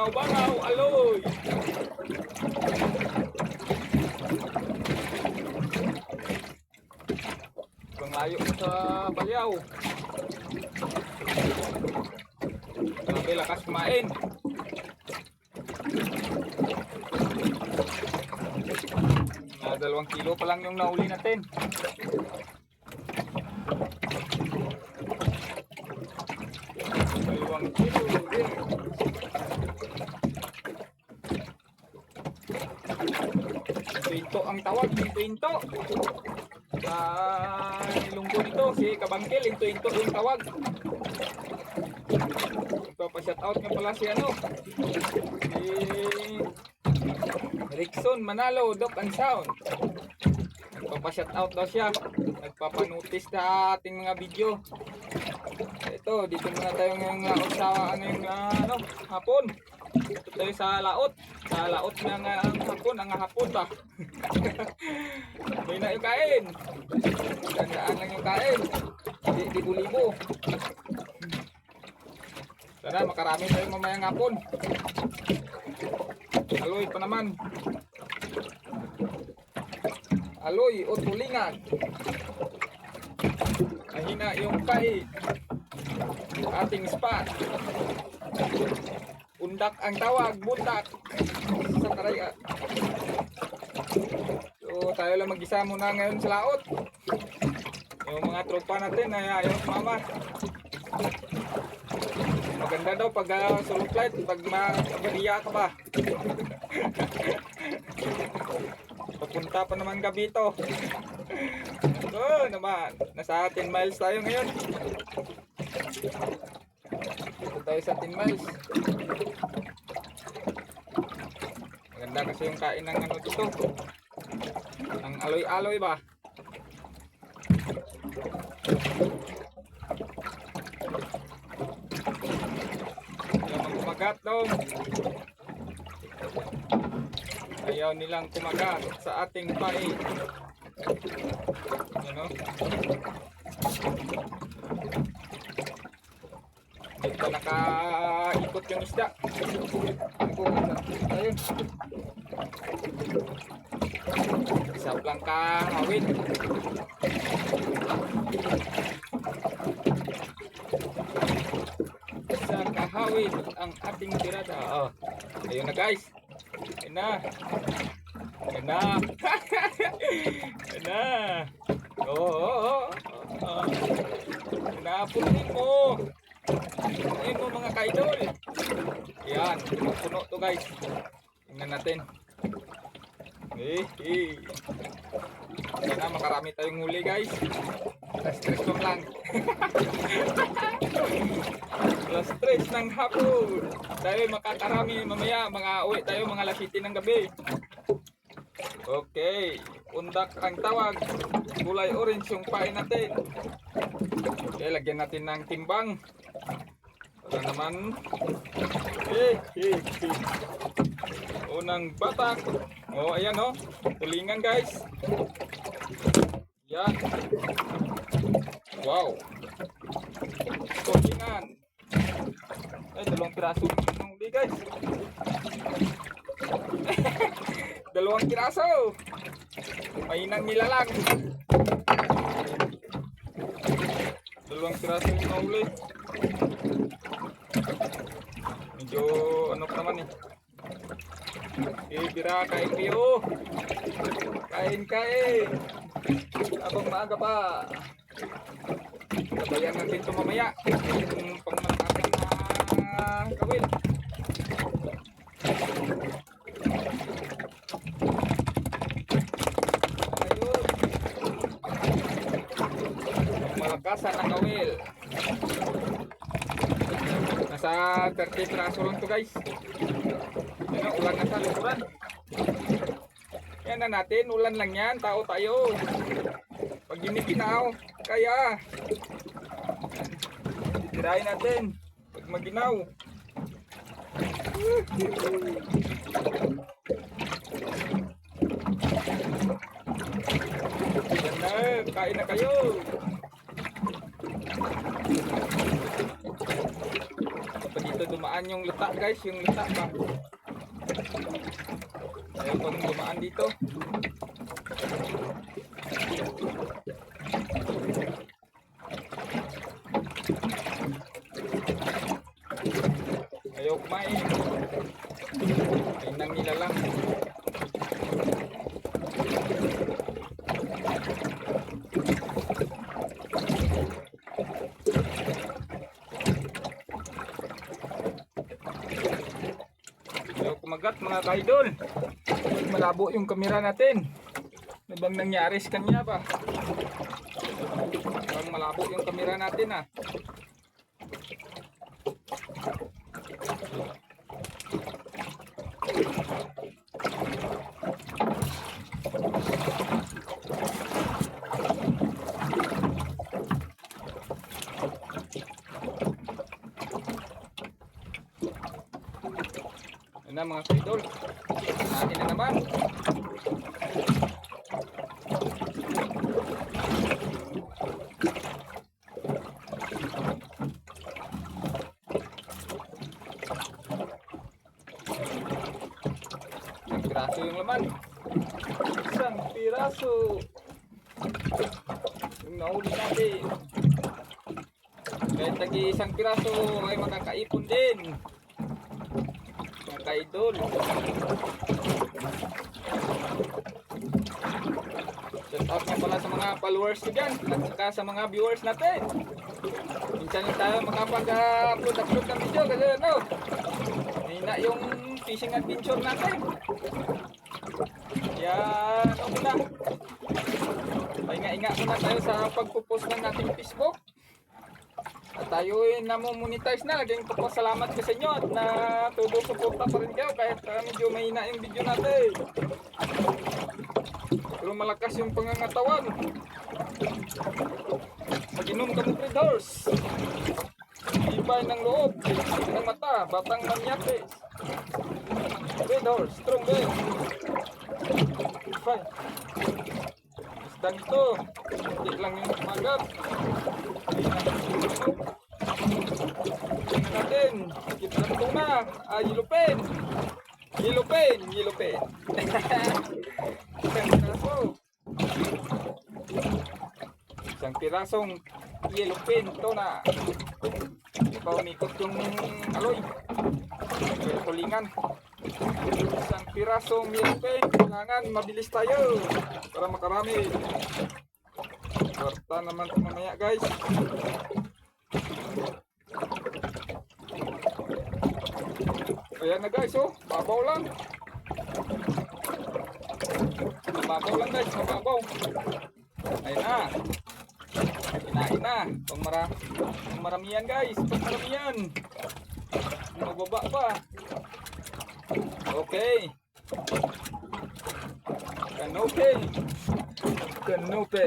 Bangaw-bangaw, aloy. Ibang layo mo sa balyaw. Grabe, lakas kumain. Na 2 kilo pa lang yung nahuli natin. Pinto ang tawag, pinto. Sa Ilonggo nito, si Kabangkil, pinto yung tawag. Ipapa-shoutout nga pala si si Rickson Manalo, Doc and Sound. Nagpapa-shoutout daw siya. Nagpapanotice sa ating mga video. Ito, dito muna tayo ngayong laot sa hapon. Dito tayo sa laot. Sa laot ng hapon ba? May na yung kain. Gandaan lang yung kain. Libo-libo. Sana makarami tayo mamayang hapon. Aloy pa naman. Aloy o tulingan. Mahina yung kain. Ating spot. Undak ang tawag, bundak. Sa karaya. So tayo lang mag-isa muna ngayon sa laot. Yung mga tropa natin ay ayaw mama. Maganda daw pag solo flight, pag magadiya ka ba. Papunta pa naman gabi to. So naman, nasa 10 miles tayo ngayon. Dito tayo sa 10 miles. Maganda kasi yung kain ng dito. Ang aloy-aloy ba? Ayaw kumagat daw. Ayaw nilang kumagat sa ating pain. Ano? Ito nakaikot yung isda. Ayun. Isa lang kahawin. Isa kahawin ang ating tirada. Oh, ayun na guys. Ayun na. Ayun na. Ayun na. Oo. Napunin mo. Punuin mo mga kaidol. Yan. Puno to guys. Tingnan natin. Sana makarami tayong huli guys. Stress lang. Stress ng hapon. Dahil makakarami mamaya. Mga uwi tayo mga lasiti ng gabi. Okay. Undak ang tawag. Kulay orange yung pain natin. Okay, lagyan natin ng timbang. Wala naman. Unang batak. Oh, ayan oh. Tulingan guys. Yan. Wow. Tulingan. Ay, 2 piraso ng huli guys. 2 piraso. Mahinang nilalang. 2 piraso yung huli. Medyo ano pa naman eh. Bira, kain kayo. Kain. Abang maaga pa. Sabayan natin ito mamaya. Yung pangmatakan na kawil. Ayun. Malakasan na kawil. Nasa 30 piraso lang to guys. Yan ang ulan na sa lukuran. Yan na natin, ulan lang yan, tao tayo. Pag giniginaw, kaya. Tirahin natin, pag maginaw. Yan na, kain na kayo. pa dito dumaan yung luta guys, yung luta pa. Ayaw pang dumaan dito. Ayaw kumain. Kain lang nila lang. Ayaw kumagat mga kaidol. Malabo yung kamera natin. Ano bang nangyari sa kanya ba? Parang malabo yung kamera natin ah. Yan na mga kaidol. Natin na naman. Isang piraso yung laman. Isang piraso. Yung nahuli natin. Kahit tagi isang piraso ay makakaipon din. Mga kaidol. Shout out nga pala sa mga followers ko dyan at saka sa mga viewers natin. Minsan lang tayo makapag-upload ng video kasi ano, mahina yung fishing adventure natin. Kaya ano muna, pahinga-hinga muna tayo sa pagpupost ng nating Facebook. At tayo ay namomonetize na. Laging papasalamat ko sa inyo at na todo suporta pa rin kayo kahit medyo mahina yung video natin. Pero malakas yung pangangatawan. Pag-inom ka mo Red Horse. Ibay ng loob, ng mata, batang manyates. Red Horse, strong bell. Fine. Isda nito, hindi lang yung magat. Tingnan natin, kita ng tuna, yellowfin. Yellowfin, yellowfin. Isang pirasong yellowfin tuna. Hindi pa umikot yung aloy. Pero tulingan. Isang pirasong yellowfin. Kailangan mabilis tayo para makarami. Kwarta naman ito mamaya guys. Ayan na guys, oh, babaw lang. Mababaw lang guys, mababaw. Ayan na. Kinain na. Pang maramihan guys, pang maramihan. Mababa pa. Okay. Kanope. Kanope.